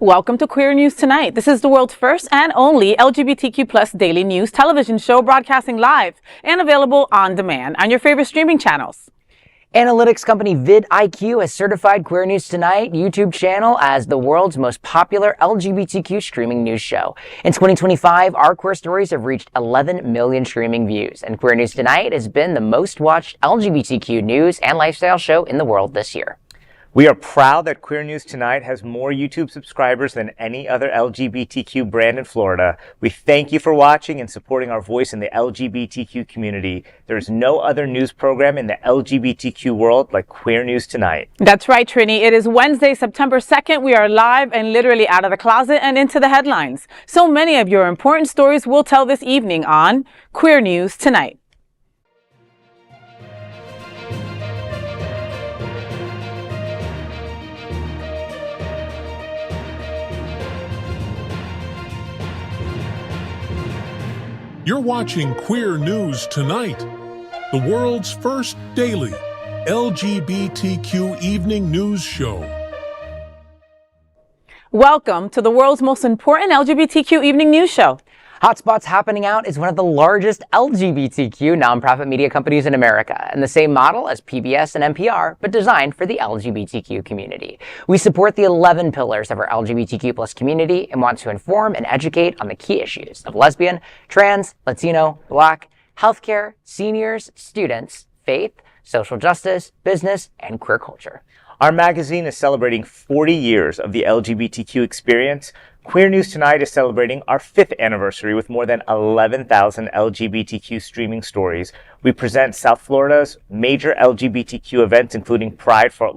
Welcome to Queer News Tonight. This is the world's first and only LGBTQ plus daily news television show broadcasting live and available on demand on your favorite streaming channels. Analytics company vidIQ has certified Queer News Tonight YouTube channel as the world's most popular LGBTQ streaming news show. In 2025, our queer stories have reached 11 million streaming views, and Queer News Tonight has been the most watched LGBTQ news and lifestyle show in the world this year. We are proud that Queer News Tonight has more YouTube subscribers than any other LGBTQ brand in Florida. We thank you for watching and supporting our voice in the LGBTQ community. There is no other news program in the LGBTQ world like Queer News Tonight. That's right, Trini. It is Wednesday, September 2nd. We are live and literally out of the closet and into the headlines. So many of your important stories we'll tell this evening on Queer News Tonight. You're watching Queer News Tonight, the world's first daily LGBTQ evening news show. Welcome to the world's most important LGBTQ evening news show. Hotspots Happening Out is one of the largest LGBTQ nonprofit media companies in America, and the same model as PBS and NPR, but designed for the LGBTQ community. We support the 11 pillars of our LGBTQ plus community and want to inform and educate on the key issues of lesbian, trans, Latino, Black, healthcare, seniors, students, faith, social justice, business, and queer culture. Our magazine is celebrating 40 years of the LGBTQ experience. Queer News Tonight is celebrating our 5th anniversary with more than 11,000 LGBTQ streaming stories. We present South Florida's major LGBTQ events, including Pride Fort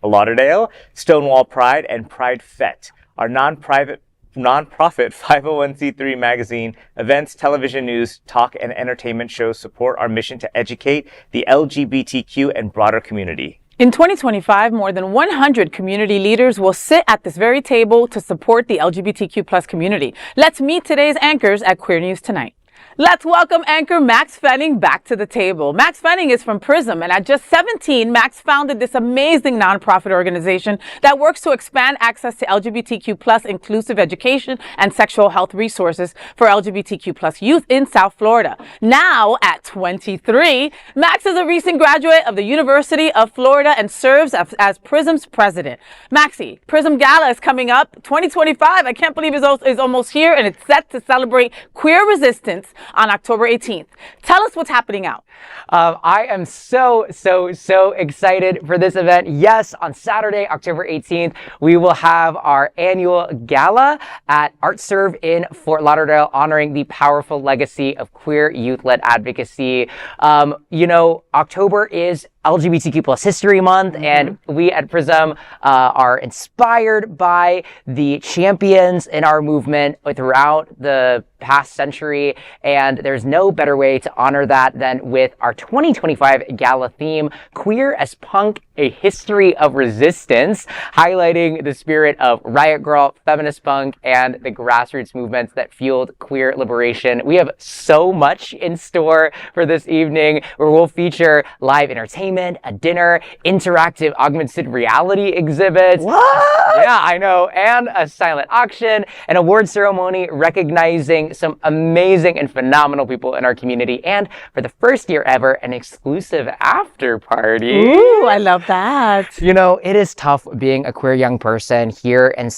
Lauderdale, Stonewall Pride, and Pride Fete. Our nonprofit 501c3 magazine, events, television news, talk, and entertainment shows support our mission to educate the LGBTQ and broader community. In 2025, more than 100 community leaders will sit at this very table to support the LGBTQ plus community. Let's meet today's anchors at Queer News Tonight. Let's welcome anchor Maxx Fenning back to the table. Maxx Fenning is from Prism, and at just 17, Maxx founded this amazing nonprofit organization that works to expand access to LGBTQ plus inclusive education and sexual health resources for LGBTQ plus youth in South Florida. Now, at 23, Maxx is a recent graduate of the University of Florida and serves as Prism's president. Maxie, Prism Gala is coming up 2025. I can't believe it's almost here, and it's set to celebrate queer resistance on October 18th. Tell us what's happening out. I am so excited for this event. Yes, on Saturday, October 18th, we will have our annual gala at ArtServe in Fort Lauderdale, honoring the powerful legacy of queer youth-led advocacy. October is LGBTQ plus History Month, and we at Prism are inspired by the champions in our movement throughout the past century, and there's no better way to honor that than with our 2025 gala theme, Queer as Punk, a History of Resistance, highlighting the spirit of Riot Grrrl, feminist punk, and the grassroots movements that fueled queer liberation. We have so much in store for this evening, where we'll feature live entertainment, a dinner, interactive augmented reality exhibits. What? Yeah, I know. And a silent auction, an award ceremony recognizing some amazing and phenomenal people in our community. And for the first year ever, an exclusive after party. Ooh, I love that. You know, it is tough being a queer young person here in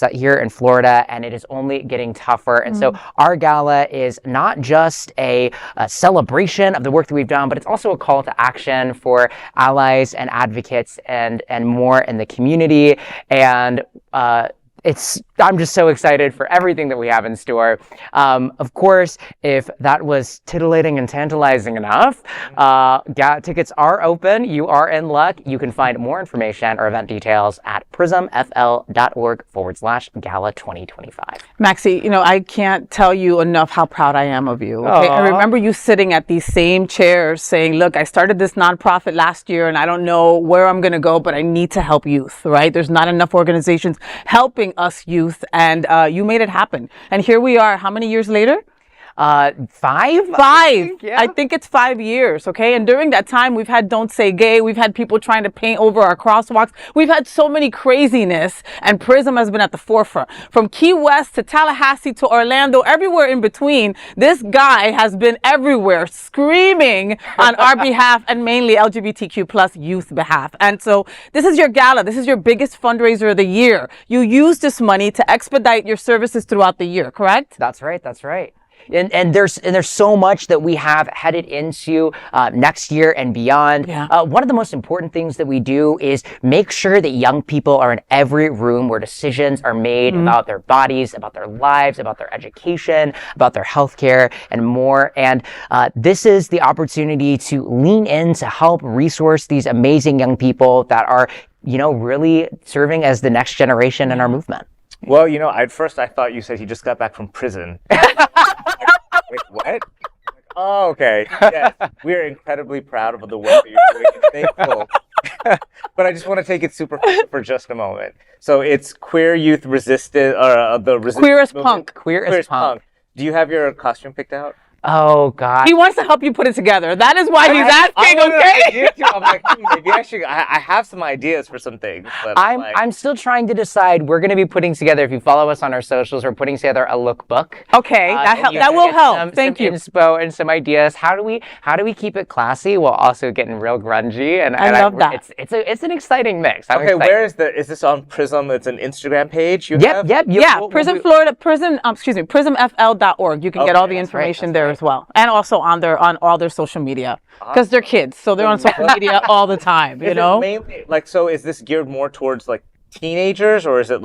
Florida, and it is only getting tougher. And so our gala is not just a celebration of the work that we've done, but it's also a call to action for allies and advocates and more in the community. And I'm just so excited for everything that we have in store. Of course, if that was titillating and tantalizing enough, tickets are open. You are in luck. You can find more information or event details at prismfl.org/gala 2025. Maxie, I can't tell you enough how proud I am of you. Okay? I remember you sitting at these same chairs saying, look, I started this nonprofit last year and I don't know where I'm going to go, but I need to help youth, right? There's not enough organizations helping us youth, and you made it happen. And here we are, how many years later? 5? I think it's 5 years, okay? And during that time, we've had Don't Say Gay. We've had people trying to paint over our crosswalks. We've had so many craziness, and Prism has been at the forefront. From Key West to Tallahassee to Orlando, everywhere in between, this guy has been everywhere screaming on our behalf and mainly LGBTQ plus youth behalf. And so this is your gala. This is your biggest fundraiser of the year. You use this money to expedite your services throughout the year, correct? That's right. That's right. And there's so much that we have headed into next year and beyond. Yeah. One of the most important things that we do is make sure that young people are in every room where decisions are made about their bodies, about their lives, about their education, about their healthcare, and more. And this is the opportunity to lean in to help resource these amazing young people that are, really serving as the next generation in our movement. Well, at first I thought you said he just got back from prison. Wait, what? Oh, okay. Yes, we're incredibly proud of the work that you're doing and thankful. But I just want to take it super for just a moment. So it's queer youth resistant, or the resistance Queer as movement. punk. Queer as punk. Do you have your costume picked out? Oh, God. He wants to help you put it together. That is why he's asking, okay? I'm like, maybe I should. I have some ideas for some things. But I'm still trying to decide. We're going to be putting together, if you follow us on our socials, we're putting together a lookbook. Okay, that will help. Thank you. Some inspo and some ideas. How do we keep it classy while also getting real grungy? And I love that. It's an exciting mix. Okay, where is this on Prism? It's an Instagram page you have? Yep. Prism Florida, prismfl.org. You can get all the information there as well. And also on all their social media. Because they're kids, so they're on social media all the time, Is it mainly, so is this geared more towards teenagers, or is it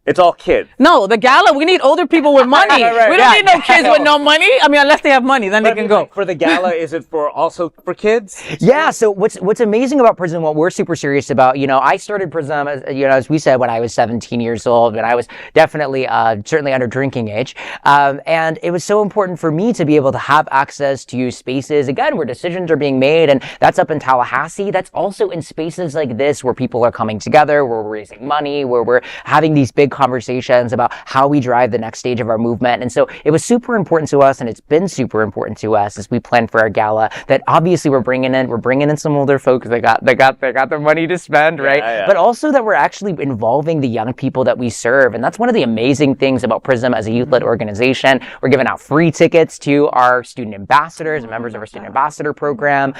it's all kids? No, the gala, we need older people with money. Right. We don't need no kids with no money. I mean, unless they have money, then they can go. For the gala, is it also for kids? Yeah, so what's amazing about Prism, what we're super serious about, I started Prism, as we said, when I was 17 years old, but I was definitely, certainly under drinking age. And it was so important for me to be able to have access to spaces, again, where decisions are being made, and that's up in Tallahassee. That's also in spaces like this where people are coming together, where we're raising money, where we're having these big conversations about how we drive the next stage of our movement. And so it was super important to us, and it's been super important to us as we plan for our gala, that obviously we're bringing in some older folks that got the money to spend, right? Yeah. But also that we're actually involving the young people that we serve. And that's one of the amazing things about Prism as a youth-led organization. We're giving out free tickets to our student ambassadors and members of our student ambassador program.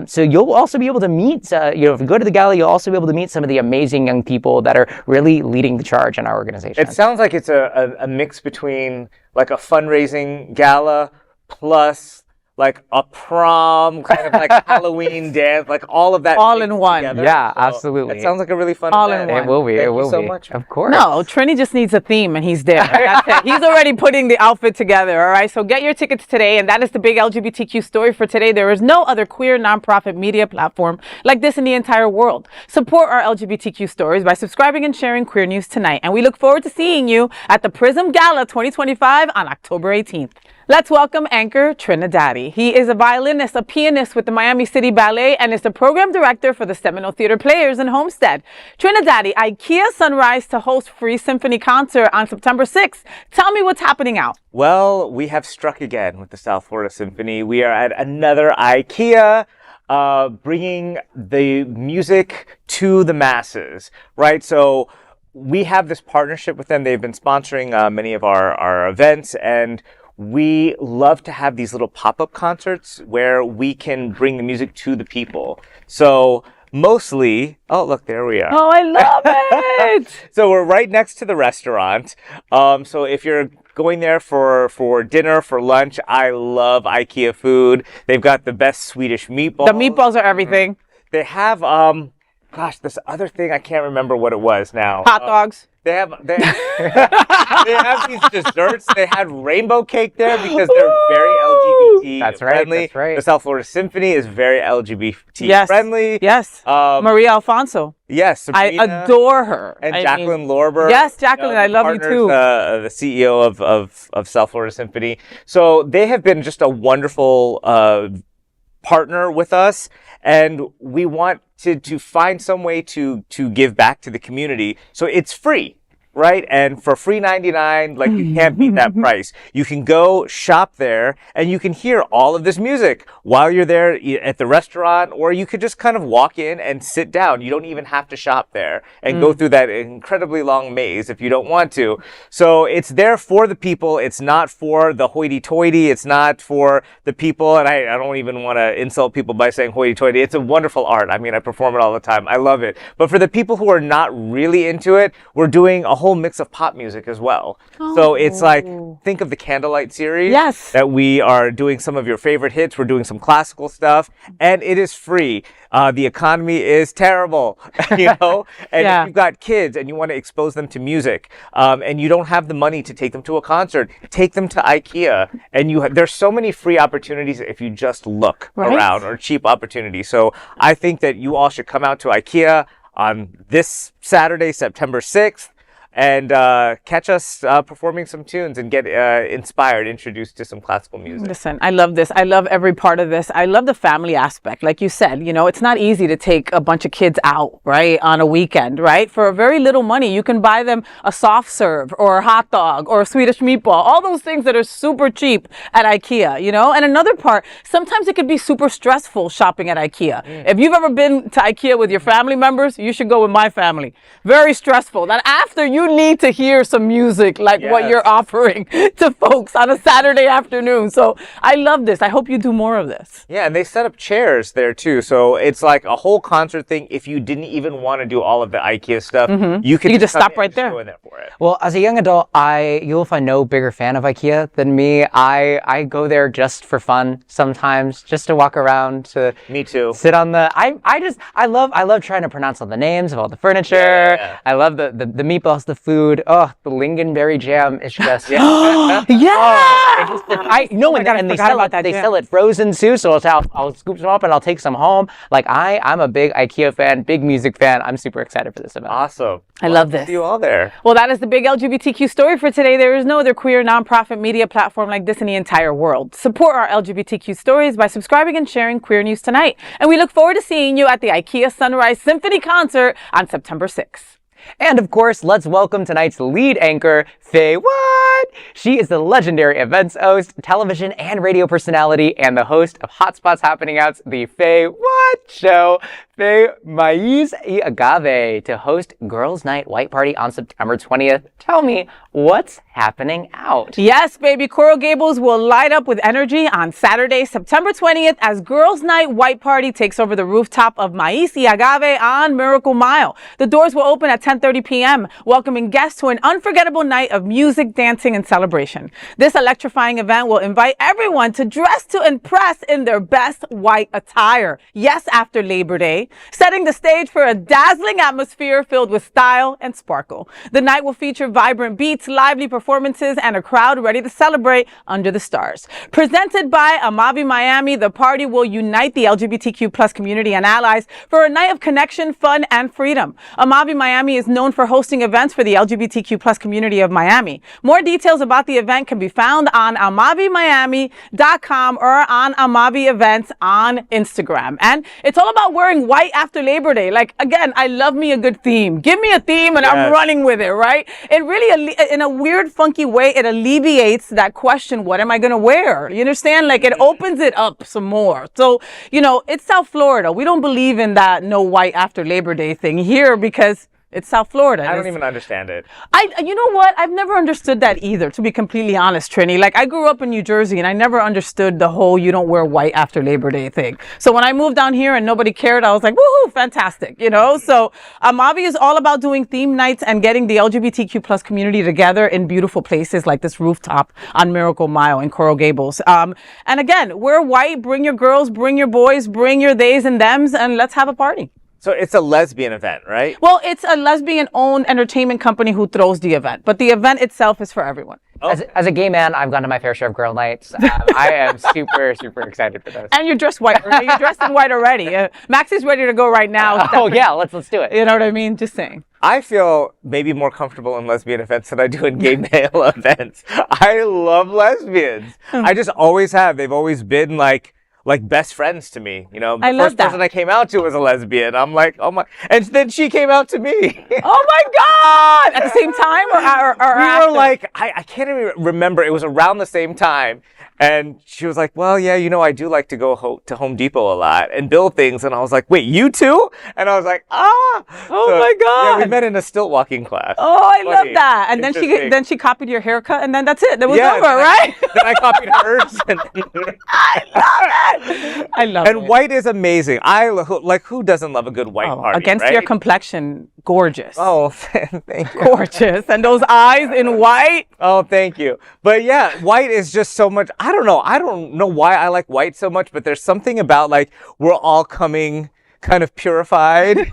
So you'll also be able to meet, if you go to the gala, you'll also be able to meet some of the amazing young people that are really leading the charge in our organization. It sounds like it's a mix between a fundraising gala plus a prom, kind of Halloween dance, all of that. All in one. Together. Yeah, So absolutely. It sounds like a really fun All event. in one. It will be. Thank It will you so be. much. Of course. No, Trini just needs a theme and he's there. That's it. He's already putting the outfit together, all right? So get your tickets today, and that is the big LGBTQ story for today. There is no other queer nonprofit media platform like this in the entire world. Support our LGBTQ stories by subscribing and sharing Queer News Tonight. And we look forward to seeing you at the Prism Gala 2025 on October 18th. Let's welcome anchor TriniDaddy. He is a violinist, a pianist with the Miami City Ballet, and is the program director for the Seminole Theater Players in Homestead. TriniDaddy, IKEA Sunrise to host free symphony concert on September 6th. Tell me what's happening out. Well, we have struck again with the South Florida Symphony. We are at another IKEA, bringing the music to the masses, right? So we have this partnership with them. They've been sponsoring many of our events, and we love to have these little pop-up concerts where we can bring the music to the people. So mostly, oh, look, there we are. Oh, I love it. So we're right next to the restaurant. So if you're going there for dinner, for lunch, I love IKEA food. They've got the best Swedish meatballs. The meatballs are everything. They have, this other thing, I can't remember what it was now. Hot dogs. They have they have these desserts. They had rainbow cake there because they're very LGBT That's right, friendly. that's right. The South Florida Symphony is very LGBT friendly. Yes. Maria Alfonso. Yes. Sabrina, I adore her. And I Jacqueline mean, Lorber. Yes, Jacqueline, I love you too. The CEO of South Florida Symphony. So they have been just a wonderful partner with us, and we want to find some way to give back to the community. So it's free. right? And for free 99, like you can't beat that price. You can go shop there and you can hear all of this music while you're there at the restaurant, or you could just kind of walk in and sit down. You don't even have to shop there and go through that incredibly long maze if you don't want to. So it's there for the people. It's not for the hoity-toity. It's not for the people. And I don't even want to insult people by saying hoity-toity. It's a wonderful art. I mean, I perform it all the time. I love it. But for the people who are not really into it, we're doing a whole mix of pop music as well. So it's like, think of the Candlelight series. Yes. That we are doing some of your favorite hits. We're doing some classical stuff, and it is free. The economy is terrible, you know? And if you've got kids and you want to expose them to music, and you don't have the money to take them to a concert, take them to IKEA. And there's so many free opportunities if you just look around, or cheap opportunities. So I think that you all should come out to IKEA on this Saturday, September 6th. And catch us performing some tunes and get inspired, introduced to some classical music. Listen, I love this. I love every part of this. I love the family aspect. Like you said, you know, it's not easy to take a bunch of kids out, right, on a weekend, right? For very little money, you can buy them a soft serve or a hot dog or a Swedish meatball, all those things that are super cheap at IKEA, you know? And another part, sometimes it could be super stressful shopping at IKEA. If you've ever been to IKEA with your family members, you should go with my family. Very stressful. That after you need to hear some music like what you're offering to folks on a Saturday afternoon. So I love this. I hope you do more of this. Yeah, and they set up chairs there too. So it's like a whole concert thing. If you didn't even want to do all of the IKEA stuff, you could just stop right there. Go in there for it. Well, as a young adult, you'll find no bigger fan of IKEA than me. I go there just for fun sometimes, just to walk around, to Me too. sit on the. I love trying to pronounce all the names of all the furniture. I love the meatballs, the food. Oh, the lingonberry jam is just Yeah. and they sell it frozen too. So I'll scoop some up and I'll take some home. Like I'm a big IKEA fan, big music fan. I'm super excited for this event. Awesome. I love this. See you all there. Well, that is the big LGBTQ story for today. There is no other queer nonprofit media platform like this in the entire world. Support our LGBTQ stories by subscribing and sharing Queer News Tonight. And we look forward to seeing you at the IKEA Sunrise Symphony concert on September 6th. And of course, let's welcome tonight's lead anchor, FayWhat. She is the legendary events host, television and radio personality, and the host of Hotspots Happening Out's The FayWhat Show. Maíz y Agave to host Girls' Night White Party on September 20th. Tell me, what's happening out? Yes, baby. Coral Gables will light up with energy on Saturday, September 20th, as Girls' Night White Party takes over the rooftop of Maíz y Agave on Miracle Mile. The doors will open at 10:30 p.m., welcoming guests to an unforgettable night of music, dancing, and celebration. This electrifying event will invite everyone to dress to impress in their best white attire. Yes, after Labor Day, setting the stage for a dazzling atmosphere filled with style and sparkle. The night will feature vibrant beats, lively performances, and a crowd ready to celebrate under the stars. Presented by Agave Miami, the party will unite the LGBTQ plus community and allies for a night of connection, fun, and freedom. Agave Miami is known for hosting events for the LGBTQ plus community of Miami. More details about the event can be found on AgaveMiami.com or on Agave Events on Instagram. And it's all about wearing white after Labor Day. Like, again, I love me a good theme. Give me a theme and I'm running with it, right? It really, in a weird, funky way, it alleviates that question, what am I going to wear? You understand? Like, it opens it up some more. So, you know, it's South Florida. We don't believe in that no white after Labor Day thing here because it's South Florida. I don't even understand it. You know what? I've never understood that either, to be completely honest, Trini. Like, I grew up in New Jersey and I never understood the whole you don't wear white after Labor Day thing. So when I moved down here and nobody cared, I was like, woohoo, fantastic, you know? So Agave is all about doing theme nights and getting the LGBTQ plus community together in beautiful places like this rooftop on Miracle Mile in Coral Gables. And again, wear white, bring your girls, bring your boys, bring your theys and thems, and let's have a party. So it's a lesbian event, right? Well, it's a lesbian-owned entertainment company who throws the event, but the event itself is for everyone. Oh. As a gay man, I've gone to my fair share of girl nights. I am super excited for those. And you're dressed white. You're dressed in white already. Max is ready to go right now. Oh yeah, let's do it. You know what I mean? Just saying. I feel maybe more comfortable in lesbian events than I do in gay male events. I love lesbians. I just always have. They've always been like like best friends to me. You know, the I love first person that. I came out to was a lesbian. I'm like, oh my, and then she came out to me. Oh my God! At the same time or We after? were like, I can't even remember. It was around the same time. And she was like, well, yeah, you know, I do like to go to Home Depot a lot and build things. And I was like, wait, you too? And I was like, Oh my God. Yeah, we met in a stilt walking class. Oh, I love Funny. that. And Interesting. then she copied your haircut, and then that's it. That was Yeah, over, then right? Then I copied hers. I love And it. white is amazing. Who doesn't love a good white party, Against right? your complexion, gorgeous. Oh, thank you. Gorgeous. And those eyes in white. Oh, thank you. But yeah, white is just so much. I don't know why I like white so much, but there's something about like we're all coming kind of purified to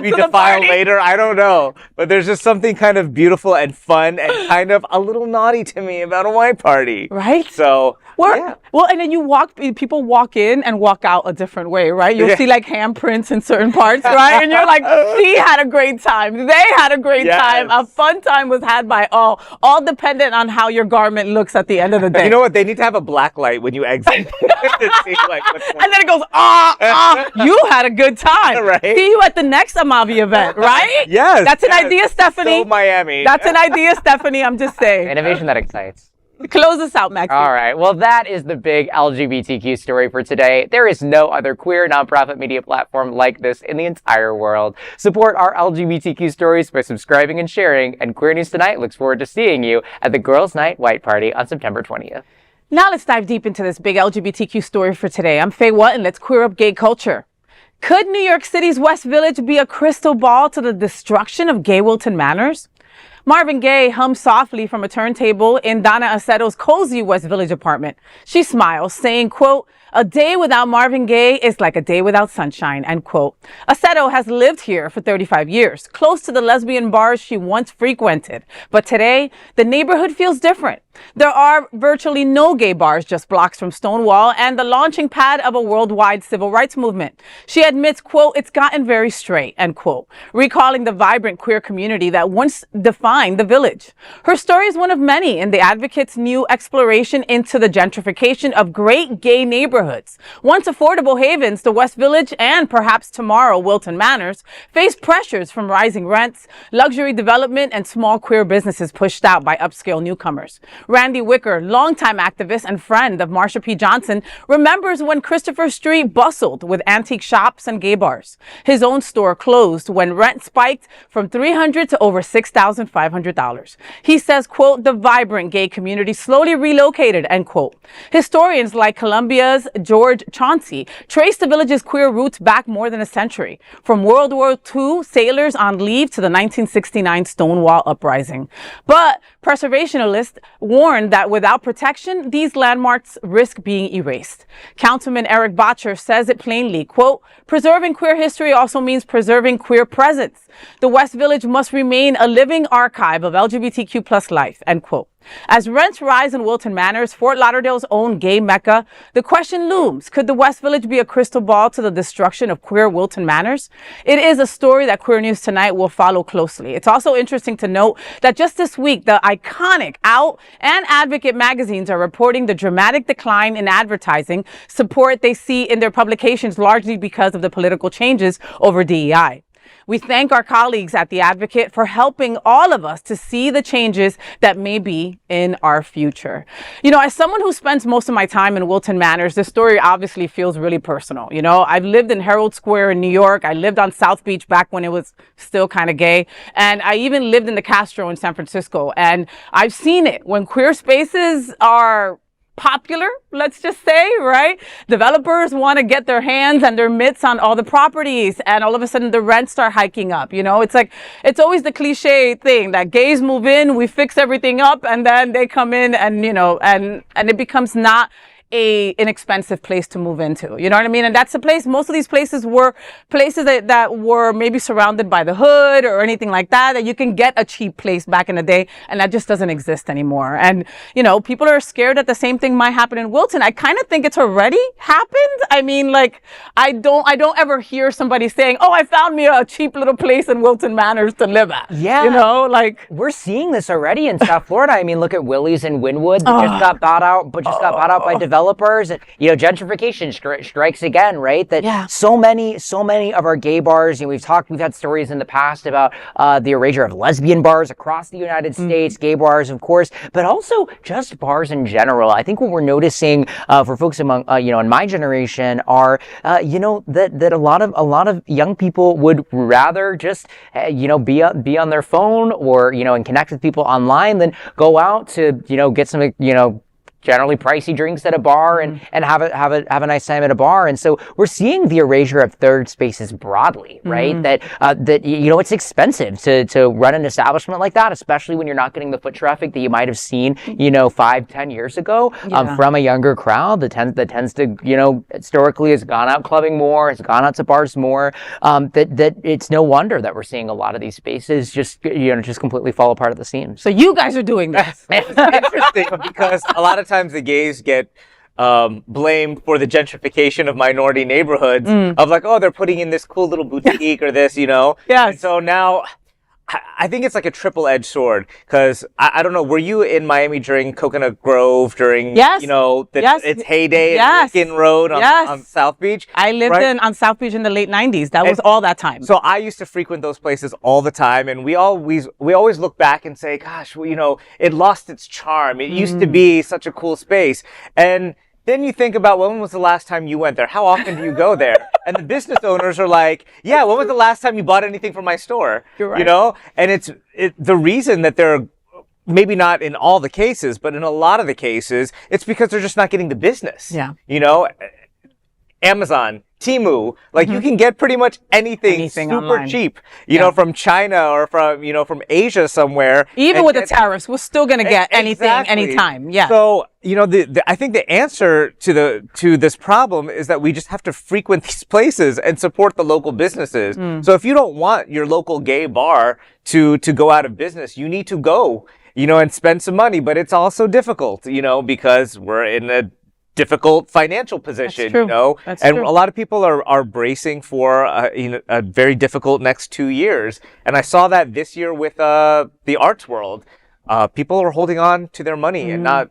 be To the defiled party. later. I don't know. But there's just something kind of beautiful and fun and kind of a little naughty to me about a white party. Right? So, yeah. Well, and then people walk in and walk out a different way, right? You'll Yeah. see like handprints in certain parts, right? And you're like, she had a great time. They had a great Yes. time. A fun time was had by all dependent on how your garment looks at the end of the day. You know what? They need to have a black light when you exit to see like what's going on. And then it goes, you had a good time. Right. See you at the next Agave event, right? Yes. That's an yes. idea, Stephanie. So Miami. That's an idea, Stephanie. I'm just saying. Innovation that excites. Close us out, Maxie. All right. Well, that is the big LGBTQ story for today. There is no other queer nonprofit media platform like this in the entire world. Support our LGBTQ stories by subscribing and sharing. And Queer News Tonight looks forward to seeing you at the Girls' Night White Party on September 20th. Now let's dive deep into this big LGBTQ story for today. I'm FayWhat, and let's queer up gay culture. Could New York City's West Village be a crystal ball to the destruction of gay Wilton Manors? Marvin Gaye hums softly from a turntable in Donna Aceto's cozy West Village apartment. She smiles, saying, quote, "A day without Marvin Gaye is like a day without sunshine," end quote. Aceto has lived here for 35 years, close to the lesbian bars she once frequented. But today, the neighborhood feels different. There are virtually no gay bars just blocks from Stonewall and the launching pad of a worldwide civil rights movement. She admits, quote, "It's gotten very straight," end quote, recalling the vibrant queer community that once defined the village. Her story is one of many in the advocate's new exploration into the gentrification of great gay neighborhoods. Once affordable havens, the West Village and perhaps tomorrow Wilton Manors face pressures from rising rents, luxury development, and small queer businesses pushed out by upscale newcomers. Randy Wicker, longtime activist and friend of Marsha P. Johnson, remembers when Christopher Street bustled with antique shops and gay bars. His own store closed when rent spiked from $300 to over $6,500. He says, quote, "The vibrant gay community slowly relocated," end quote. Historians like Columbia's George Chauncey trace the village's queer roots back more than a century, from World War II sailors on leave to the 1969 Stonewall Uprising. But preservationists warned that without protection, these landmarks risk being erased. Councilman Eric Botcher says it plainly, quote, "Preserving queer history also means preserving queer presence. The West Village must remain a living archive of LGBTQ plus life," end quote. As rents rise in Wilton Manors, Fort Lauderdale's own gay mecca, the question looms, could the West Village be a crystal ball to the destruction of queer Wilton Manors? It is a story that Queer News Tonight will follow closely. It's also interesting to note that just this week, the iconic Out and Advocate magazines are reporting the dramatic decline in advertising support they see in their publications, largely because of the political changes over DEI. We thank our colleagues at The Advocate for helping all of us to see the changes that may be in our future. You know, as someone who spends most of my time in Wilton Manors, this story obviously feels really personal. You know, I've lived in Herald Square in New York. I lived on South Beach back when it was still kind of gay. And I even lived in the Castro in San Francisco. And I've seen it when queer spaces are popular, let's just say, right? Developers want to get their hands and their mitts on all the properties, and all of a sudden the rents start hiking up. You know, it's like, it's always the cliche thing that gays move in, we fix everything up, and then they come in and, you know, and it becomes not a inexpensive place to move into. You know what I mean? And that's the place, most of these places were places that were maybe surrounded by the hood or anything like that, that you can get a cheap place back in the day, and that just doesn't exist anymore. And, you know, people are scared that the same thing might happen in Wilton. I kind of think it's already happened. I mean, like, I don't ever hear somebody saying, "Oh, I found me a cheap little place in Wilton Manors to live at." Yeah. You know, like, We're seeing this already in South Florida. I mean, look at Willie's in Wynwood that just got bought out by developers developers, and gentrification strikes again, right? That so many of our gay bars, we've had stories in the past about the erasure of lesbian bars across the United States, gay bars, of course, but also just bars in general. I think what we're noticing for folks among in my generation are that a lot of young people would rather just be on their phone or and connect with people online than go out to get some generally pricey drinks at a bar and have a nice time at a bar. And so we're seeing the erasure of third spaces broadly, right? That it's expensive to run an establishment like that, especially when you're not getting the foot traffic that you might have seen 5-10 years ago from a younger crowd that tends to historically has gone out clubbing more, has gone out to bars more. That it's no wonder that we're seeing a lot of these spaces just completely fall apart at the seams. So you guys are doing this. It's interesting because a lot of times the gays get blamed for the gentrification of minority neighborhoods of like, oh, they're putting in this cool little boutique or this, Yes. And so now I think it's like a triple-edged sword because I don't know, were you in Miami during Coconut Grove during, its heyday at Lincoln Road on South Beach? I lived on South Beach in the late 90s. That was all that time. So I used to frequent those places all the time, and we always look back and say, gosh, well, it lost its charm. It used to be such a cool space. And then you think about, when was the last time you went there? How often do you go there? And the business owners are like, yeah, when was the last time you bought anything from my store? You're right. And it's the reason that they're, maybe not in all the cases, but in a lot of the cases, it's because they're just not getting the business. Yeah. Amazon, Temu, you can get pretty much anything super online. Cheap, from China or from Asia somewhere. Even with the tariffs, we're still going to get anything, anytime. Yeah. So, I think the answer to this problem is that we just have to frequent these places and support the local businesses. So if you don't want your local gay bar to go out of business, you need to go, and spend some money, but it's also difficult, because we're in a difficult financial position, That's and true. a lot of people are bracing for a very difficult next 2 years. And I saw that this year with the arts world. People are holding on to their money and not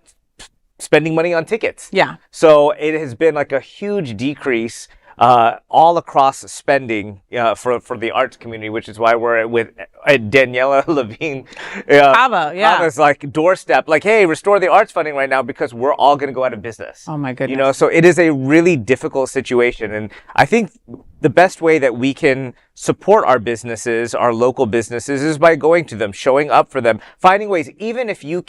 spending money on tickets. Yeah. So it has been like a huge decrease all across spending for the arts community, which is why we're with Daniela Levine. Ava's like doorstep, like, hey, restore the arts funding right now because we're all going to go out of business. Oh my goodness. So it is a really difficult situation. And I think the best way that we can support our businesses, our local businesses, is by going to them, showing up for them, finding ways, even if you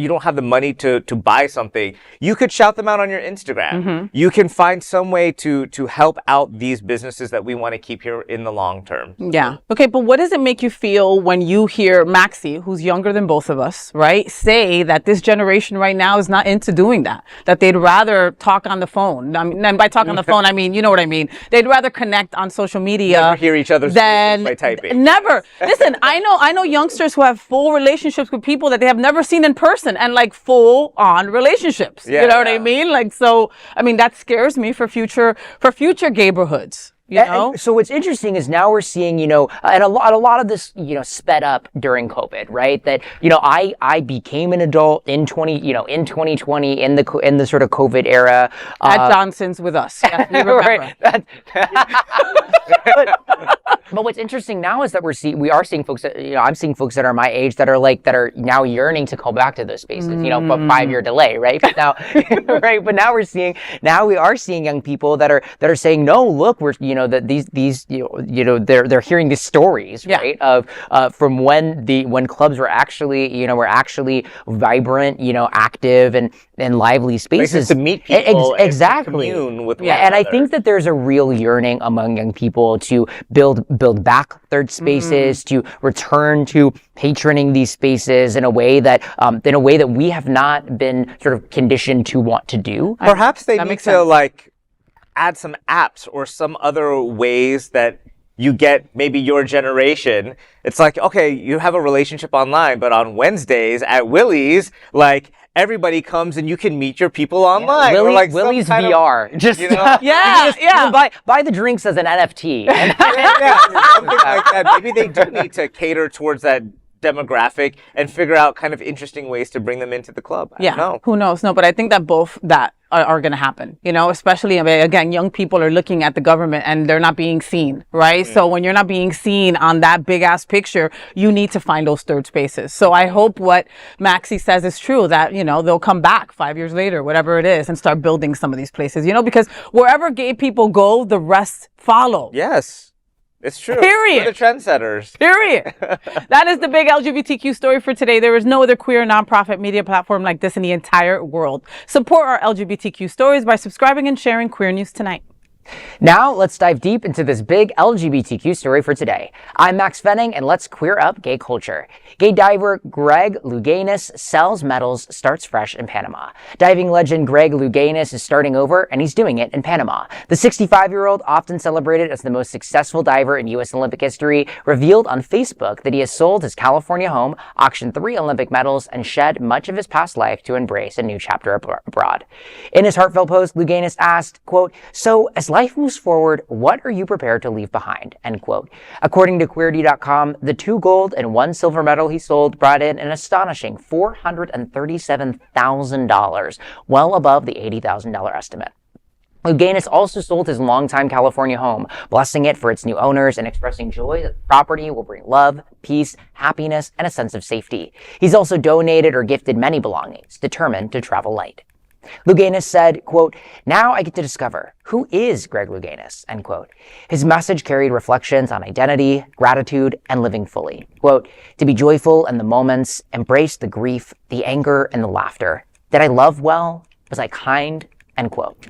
don't have the money to buy something, you could shout them out on your Instagram. You can find some way to help out these businesses that we want to keep here in the long term. Yeah. Okay, but what does it make you feel when you hear Maxie, who's younger than both of us, right, say that this generation right now is not into doing that they'd rather talk on the phone? I mean, and by talk on the phone, I mean, you know what I mean. They'd rather connect on social media. Never hear each other's voices by typing. Never. Listen, I know youngsters who have full relationships with people that they have never seen in person. And full on relationships. You know what I mean? That scares me for future gayborhoods. So what's interesting is now we're seeing, and a lot of this, sped up during COVID, right? That, I became an adult in 2020 in the sort of COVID era. At Johnson's with us. Yes, we remember. But what's interesting now is that we are seeing folks that, I'm seeing folks that are my age that are now yearning to go back to those spaces, but 5-year delay, right? But now, right. But now we are seeing young people that are saying, no, look, we're, that these they're hearing these stories, right? Of from when clubs were actually vibrant, active and lively spaces. Places to meet people exactly. And to commune with one and another. I think that there's a real yearning among young people to build back third spaces, to return to patroning these spaces in a way that we have not been sort of conditioned to want to do. Perhaps they need to add some apps or some other ways that you get maybe your generation. It's like, okay, you have a relationship online, but on Wednesdays at Willie's, everybody comes and you can meet your people online. Willie's VR. Buy the drinks as an NFT. Something like that. Maybe they do need to cater towards that demographic and figure out kind of interesting ways to bring them into the club. I don't know. Who knows? No, but I think that both that are going to happen, you know, especially, I mean, again, young people are looking at the government and they're not being seen, right? So when you're not being seen on that big ass picture, you need to find those third spaces. So I hope what Maxie says is true, that, you know, they'll come back 5 years later, whatever it is, and start building some of these places, you know, because wherever gay people go, the rest follow. Yes. It's true. Period. We're the trendsetters. Period. That is the big LGBTQ story for today. There is no other queer nonprofit media platform like this in the entire world. Support our LGBTQ stories by subscribing and sharing Queer News Tonight. Now, let's dive deep into this big LGBTQ story for today. I'm Maxx Fenning, and let's queer up gay culture. Gay diver Greg Louganis sells medals, starts fresh in Panama. Diving legend Greg Louganis is starting over, and he's doing it in Panama. The 65-year-old, often celebrated as the most successful diver in U.S. Olympic history, revealed on Facebook that he has sold his California home, auctioned 3 Olympic medals, and shed much of his past life to embrace a new chapter abroad. In his heartfelt post, Louganis asked, quote, "So, as life moves forward, what are you prepared to leave behind?" End quote. According to Queerty.com, the 2 gold and 1 silver medal he sold brought in an astonishing $437,000, well above the $80,000 estimate. Louganis also sold his longtime California home, blessing it for its new owners and expressing joy that the property will bring love, peace, happiness, and a sense of safety. He's also donated or gifted many belongings, determined to travel light. Louganis said, quote, "Now I get to discover, who is Greg Louganis?" End quote. His message carried reflections on identity, gratitude, and living fully. Quote, "To be joyful in the moments, embrace the grief, the anger, and the laughter. Did I love well? Was I kind?" End quote.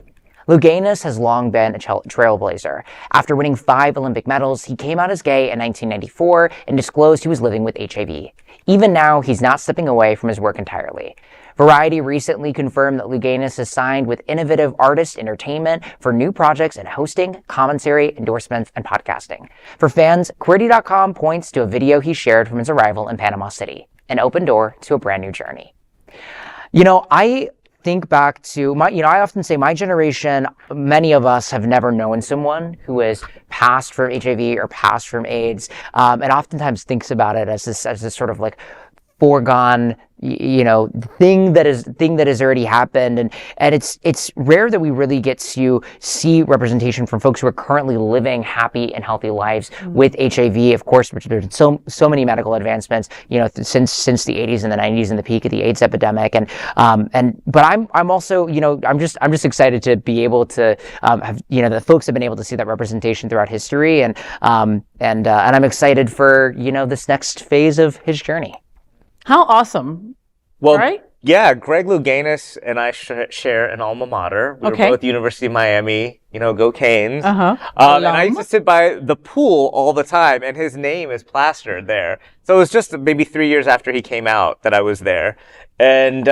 Louganis has long been a trailblazer. After winning 5 Olympic medals, he came out as gay in 1994 and disclosed he was living with HIV. Even now, he's not stepping away from his work entirely. Variety recently confirmed that Louganis is signed with Innovative Artist Entertainment for new projects in hosting, commentary, endorsements, and podcasting. For fans, Queerty.com points to a video he shared from his arrival in Panama City, an open door to a brand new journey. You know, I think back to I often say my generation, many of us have never known someone who is passed from HIV or passed from AIDS, and oftentimes thinks about it as this sort of like foregone, thing that has already happened, and it's rare that we really get to see representation from folks who are currently living happy and healthy lives with HIV. Of course, there's so many medical advancements, since the 80s and the 90s and the peak of the AIDS epidemic, but I'm also, I'm just excited to be able to have, the folks have been able to see that representation throughout history, and I'm excited for this next phase of his journey. How awesome. Well, right? Yeah, Greg Louganis and I share an alma mater. We were both University of Miami, go Canes. And I used to sit by the pool all the time, and his name is plastered there. So it was just maybe 3 years after he came out that I was there. And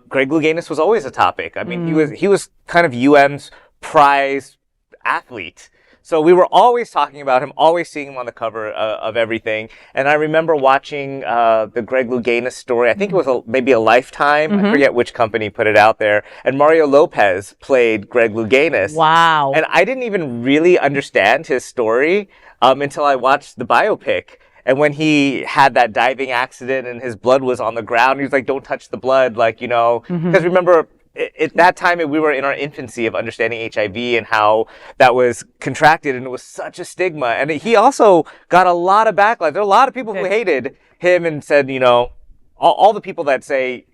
Greg Louganis was always a topic. I mean, he was kind of UM's prize athlete. So we were always talking about him, always seeing him on the cover of everything. And I remember watching the Greg Louganis story. I think it was maybe a Lifetime. I forget which company put it out there. And Mario Lopez played Greg Louganis. Wow. And I didn't even really understand his story until I watched the biopic. And when he had that diving accident and his blood was on the ground, he was like, "Don't touch the blood," because remember, at that time, we were in our infancy of understanding HIV and how that was contracted, and it was such a stigma. And he also got a lot of backlash. There are a lot of people who hated him and said, all the people that say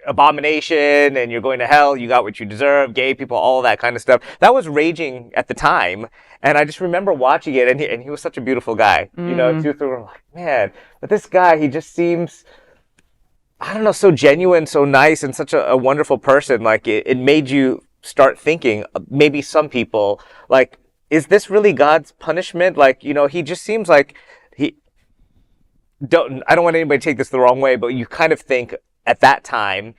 abomination and you're going to hell, you got what you deserve, gay people, all that kind of stuff. That was raging at the time. And I just remember watching it, and he was such a beautiful guy. Too, so we're like, man, but this guy, he just seems, I don't know, so genuine, so nice, and such a wonderful person. Like, it made you start thinking, maybe some people, like, is this really God's punishment? Like, he just seems like I don't want anybody to take this the wrong way, but you kind of think at that time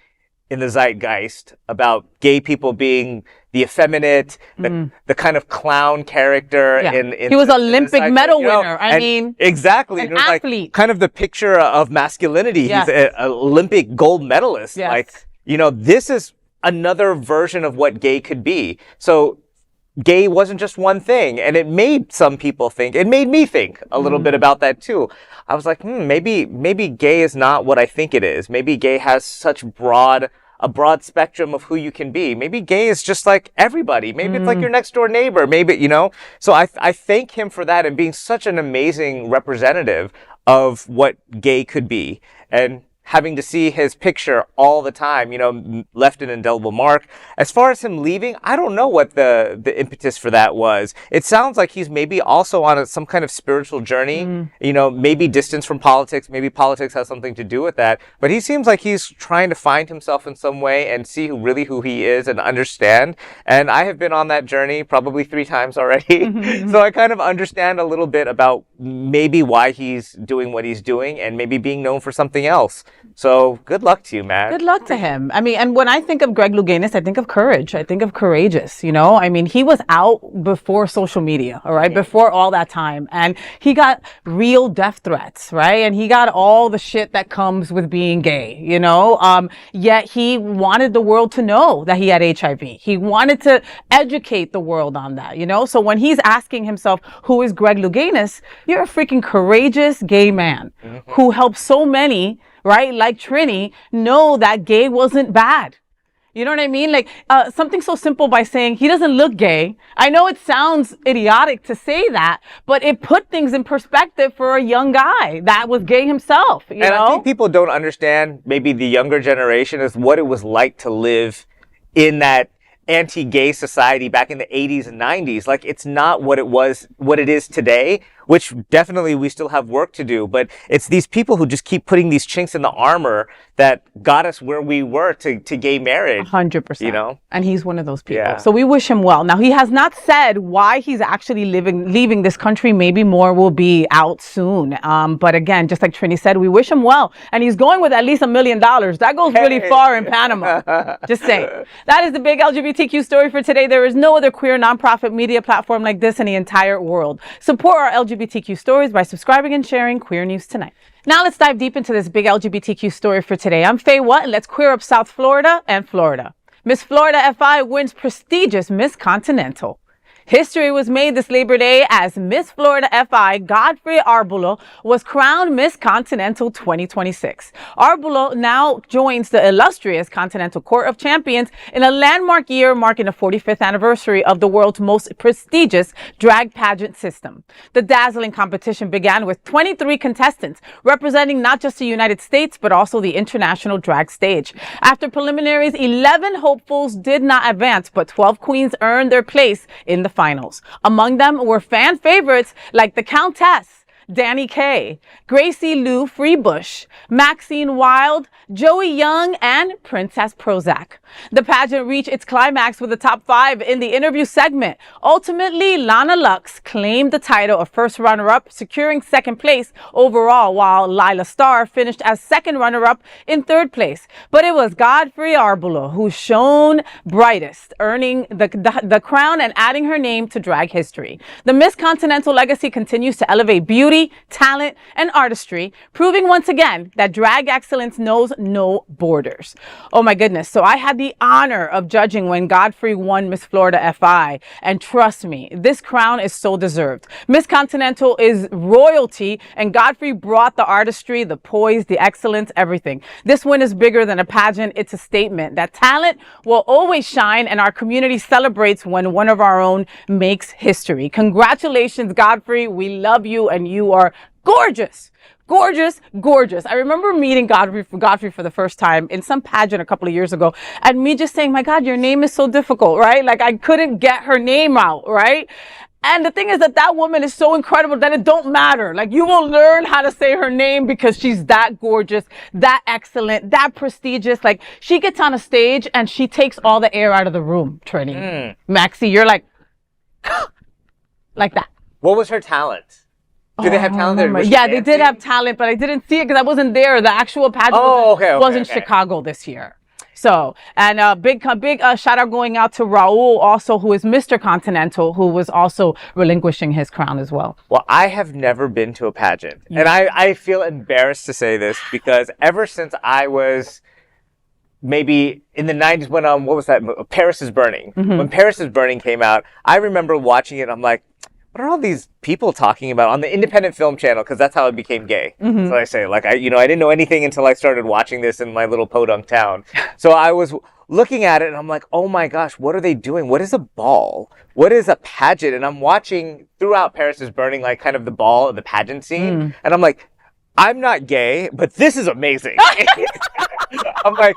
in the zeitgeist about gay people being the effeminate, the kind of clown character. He was Olympic medal winner. Exactly. An athlete. Like, kind of the picture of masculinity. Yes. He's an Olympic gold medalist. Yes. Like, this is another version of what gay could be. So gay wasn't just one thing. And it made some people think, it made me think a little bit about that too. I was like, maybe gay is not what I think it is. Maybe gay has such a broad spectrum of who you can be. Maybe gay is just like everybody. Maybe it's like your next door neighbor. Maybe, you know. So I thank him for that and being such an amazing representative of what gay could be. And having to see his picture all the time, you know, left an indelible mark. As far as him leaving, I don't know what the impetus for that was. It sounds like he's maybe also on some kind of spiritual journey, you know, maybe distance from politics. Maybe politics has something to do with that. But he seems like he's trying to find himself in some way and see who he is and understand. And I have been on that journey probably 3 times already. So I kind of understand a little bit about maybe why he's doing what he's doing and maybe being known for something else. So good luck to you, man. Good luck to him. I mean, and when I think of Greg Louganis, I think of courage. I think of courageous, you know? I mean, he was out before social media, all right? Before all that time. And he got real death threats, right? And he got all the shit that comes with being gay, you know? Yet he wanted the world to know that he had HIV. He wanted to educate the world on that, you know? So when he's asking himself, who is Greg Louganis? You're a freaking courageous gay man who helped so many, right, like Trini, know that gay wasn't bad. You know what I mean? Like something so simple by saying he doesn't look gay. I know it sounds idiotic to say that, but it put things in perspective for a young guy that was gay himself. You know? I think people don't understand, maybe the younger generation, is what it was like to live in that anti-gay society back in the 80s and 90s. Like, it's not what it is today, which definitely we still have work to do, but it's these people who just keep putting these chinks in the armor that got us where we were to gay marriage. 100%. You know? And he's one of those people. Yeah. So we wish him well. Now, he has not said why he's actually leaving this country. Maybe more will be out soon. But again, just like Trini said, we wish him well. And he's going with at least $1 million. That goes really far in Panama. Just saying. That is the big LGBTQ story for today. There is no other queer nonprofit media platform like this in the entire world. Support our LGBTQ stories by subscribing and sharing Queer News Tonight. Now let's dive deep into this big LGBTQ story for today. I'm FayWhat, and let's queer up South Florida and Florida. Miss Florida FI wins prestigious Miss Continental. History was made this Labor Day as Miss Florida FI Godfrey Arbulo was crowned Miss Continental 2026. Arbulo now joins the illustrious Continental Court of Champions in a landmark year marking the 45th anniversary of the world's most prestigious drag pageant system. The dazzling competition began with 23 contestants representing not just the United States but also the international drag stage. After preliminaries, 11 hopefuls did not advance, but 12 queens earned their place in the finals. Among them were fan favorites like the Countess, Danny Kaye, Gracie Lou Freebush, Maxine Wilde, Joey Young, and Princess Prozac. The pageant reached its climax with the top 5 in the interview segment. Ultimately, Lana Lux claimed the title of first runner-up, securing second place overall, while Lila Starr finished as second runner-up in third place. But it was Godfrey Arbulo who shone brightest, earning the crown and adding her name to drag history. The Miss Continental legacy continues to elevate beauty, talent, and artistry, proving once again that drag excellence knows no borders. Oh my goodness. So I had the honor of judging when Godfrey won Miss Florida FI. And trust me, this crown is so deserved. Miss Continental is royalty, and Godfrey brought the artistry, the poise, the excellence, everything. This win is bigger than a pageant. It's a statement that talent will always shine, and our community celebrates when one of our own makes history. Congratulations, Godfrey. We love you, and you are gorgeous. Gorgeous, gorgeous. I remember meeting Godfrey for the first time in some pageant a couple of years ago, and me just saying, my God, your name is so difficult, right? Like, I couldn't get her name out, right? And the thing is that woman is so incredible that it don't matter. Like, you will learn how to say her name because she's that gorgeous, that excellent, that prestigious. Like, she gets on a stage and she takes all the air out of the room, Trini. Maxie, you're like, like that. What was her talent? Do they have talent there? Yeah, they did have talent, but I didn't see it because I wasn't there. The actual pageant was in Chicago this year. So, and a big shout out going out to Raul also, who is Mr. Continental, who was also relinquishing his crown as well. Well, I have never been to a pageant. Yeah. And I feel embarrassed to say this because ever since I was maybe in the 90s when, what was that? Paris is Burning. Mm-hmm. When Paris is Burning came out, I remember watching it. I'm like, what are all these people talking about on the independent film channel? Because that's how I became gay. Mm-hmm. That's what I say. Like, I didn't know anything until I started watching this in my little podunk town. So I was looking at it and I'm like, oh my gosh, what are they doing? What is a ball? What is a pageant? And I'm watching throughout Paris is Burning, like kind of the ball, the pageant scene. And I'm like, I'm not gay, but this is amazing. I'm like,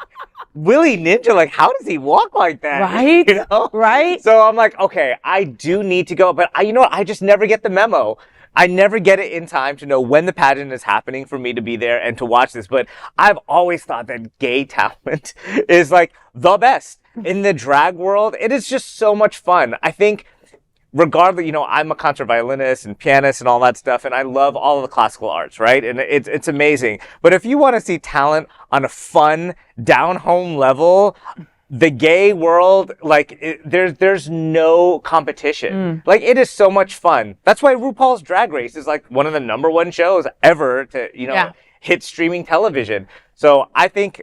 Willie Ninja, like, how does he walk like that? Right? You know? Right? So I'm like, okay, I do need to go, but you know what? I just never get the memo. I never get it in time to know when the pageant is happening for me to be there and to watch this. But I've always thought that gay talent is like the best in the drag world. It is just so much fun. I think regardless, I'm a concert violinist and pianist and all that stuff, and I love all of the classical arts, right? And it's amazing. But if you want to see talent on a fun, down-home level, the gay world, like, there's no competition. Like, it is so much fun. That's why RuPaul's Drag Race is, like, one of the #1 shows ever to, hit streaming television. So I think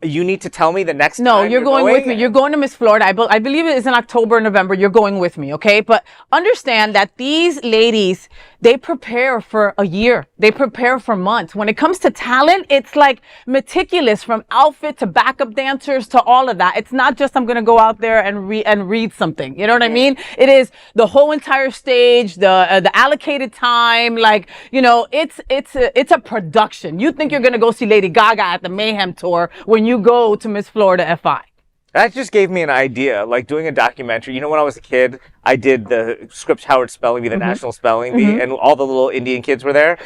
you need to tell me the next time. No, you're going with me. You're going to Miss Florida. I believe it is in October, November. You're going with me, okay? But understand that these ladies, they prepare for a year. They prepare for months. When it comes to talent, it's like meticulous from outfit to backup dancers to all of that. It's not just I'm going to go out there and read something. You know what I mean? It is the whole entire stage, the allocated time. Like, it's a production. You think you're going to go see Lady Gaga at the Mayhem Tour when you go to Miss Florida FI. That just gave me an idea, like doing a documentary. When I was a kid, I did the Scripps Howard Spelling Bee, the National Spelling Bee, and all the little Indian kids were there.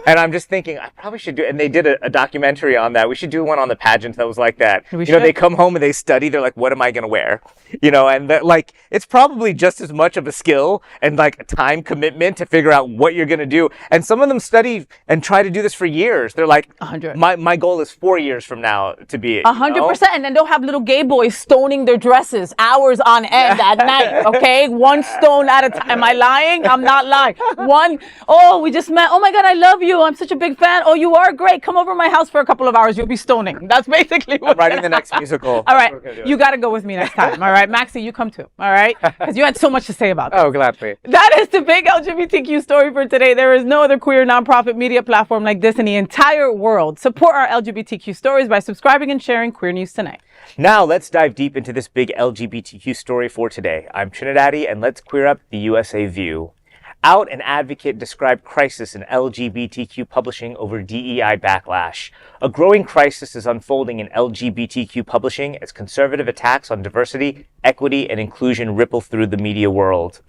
And I'm just thinking, I probably should do, and they did a documentary on that. We should do one on the pageants that was like that. They come home and they study. They're like, what am I going to wear? And that, like, it's probably just as much of a skill and like a time commitment to figure out what you're going to do. And some of them study and try to do this for years. They're like, 100. My goal is 4 years from now to be it. 100%. And then they'll have little gay boys stoning their dresses hours on end at night, okay? One stone at a time. Am I lying? I'm not lying. We just met. Oh my God, I love you. I'm such a big fan. Oh, you are great. Come over to my house for a couple of hours. You'll be stoning. That's basically what I'm writing the next musical. All right. You got to go with me next time. All right. Maxie, you come too. All right. Because you had so much to say about that. Oh, gladly. That is the big LGBTQ story for today. There is no other queer nonprofit media platform like this in the entire world. Support our LGBTQ stories by subscribing and sharing Queer News Tonight. Now let's dive deep into this big LGBTQ story for today. I'm TriniDaddy, and let's queer up the USA view. Out, an advocate described crisis in LGBTQ publishing over DEI backlash. A growing crisis is unfolding in LGBTQ publishing as conservative attacks on diversity, equity, and inclusion ripple through the media world.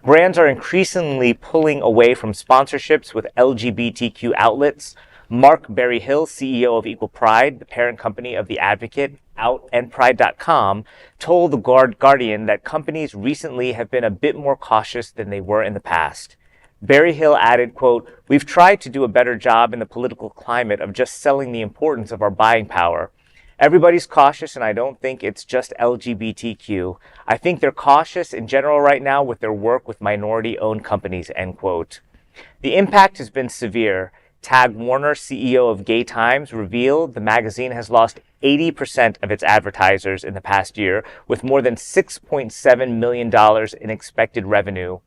Brands are increasingly pulling away from sponsorships with LGBTQ outlets. Mark Berryhill, CEO of Equal Pride, the parent company of The Advocate, Out, and Pride.com, told The Guardian that companies recently have been a bit more cautious than they were in the past. Berryhill added, quote, "We've tried to do a better job in the political climate of just selling the importance of our buying power. Everybody's cautious, and I don't think it's just LGBTQ. I think they're cautious in general right now with their work with minority-owned companies," end quote. The impact has been severe. Tag Warner, CEO of Gay Times, revealed the magazine has lost 80% of its advertisers in the past year, with more than $6.7 million in expected revenue.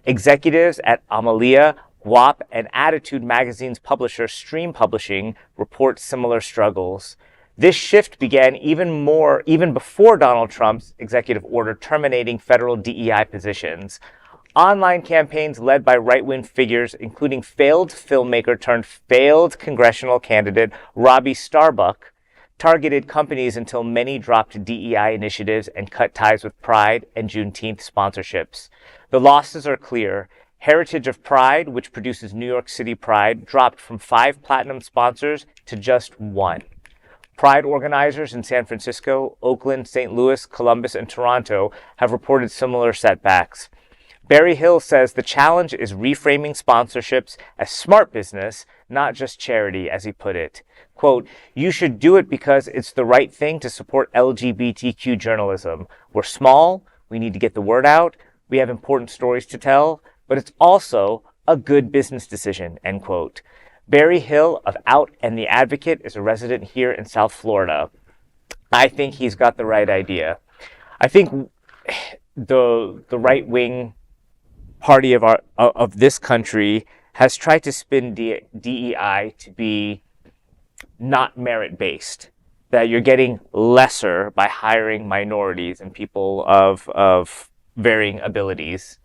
Executives at Amalia, WAP, and Attitude Magazine's publisher, Stream Publishing, report similar struggles. This shift began even before Donald Trump's executive order terminating federal DEI positions. Online campaigns led by right-wing figures, including failed filmmaker turned failed congressional candidate Robbie Starbuck, targeted companies until many dropped DEI initiatives and cut ties with Pride and Juneteenth sponsorships. The losses are clear. Heritage of Pride, which produces New York City Pride, dropped from 5 platinum sponsors to just 1. Pride organizers in San Francisco, Oakland, St. Louis, Columbus, and Toronto have reported similar setbacks. Berryhill says the challenge is reframing sponsorships as smart business, not just charity, as he put it. Quote, "You should do it because it's the right thing to support LGBTQ journalism. We're small, we need to get the word out, we have important stories to tell, but it's also a good business decision," end quote. Berryhill of Out and The Advocate is a resident here in South Florida. I think he's got the right idea. I think the right-wing party of this country has tried to spin DEI to be not merit-based, that you're getting lesser by hiring minorities and people of varying abilities.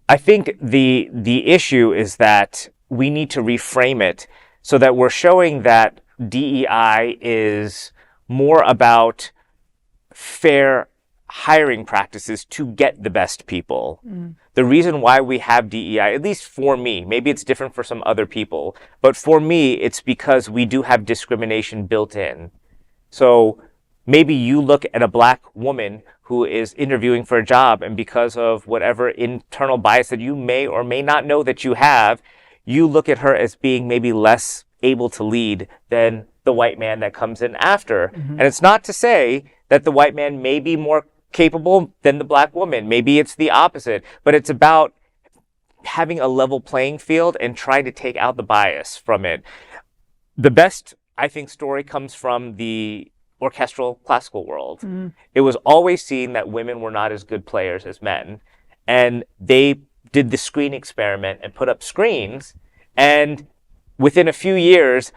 I think the issue is that we need to reframe it so that we're showing that DEI is more about fair hiring practices to get the best people. The reason why we have DEI, at least for me, maybe it's different for some other people, but for me, it's because we do have discrimination built in. So maybe you look at a black woman who is interviewing for a job, and because of whatever internal bias that you may or may not know that you have, you look at her as being maybe less able to lead than the white man that comes in after. And it's not to say that the white man may be more capable than the black woman. Maybe it's the opposite, but it's about having a level playing field and trying to take out the bias from it. The best, I think, story comes from the orchestral classical world. It was always seen that women were not as good players as men, and they did the screen experiment and put up screens, and within a few years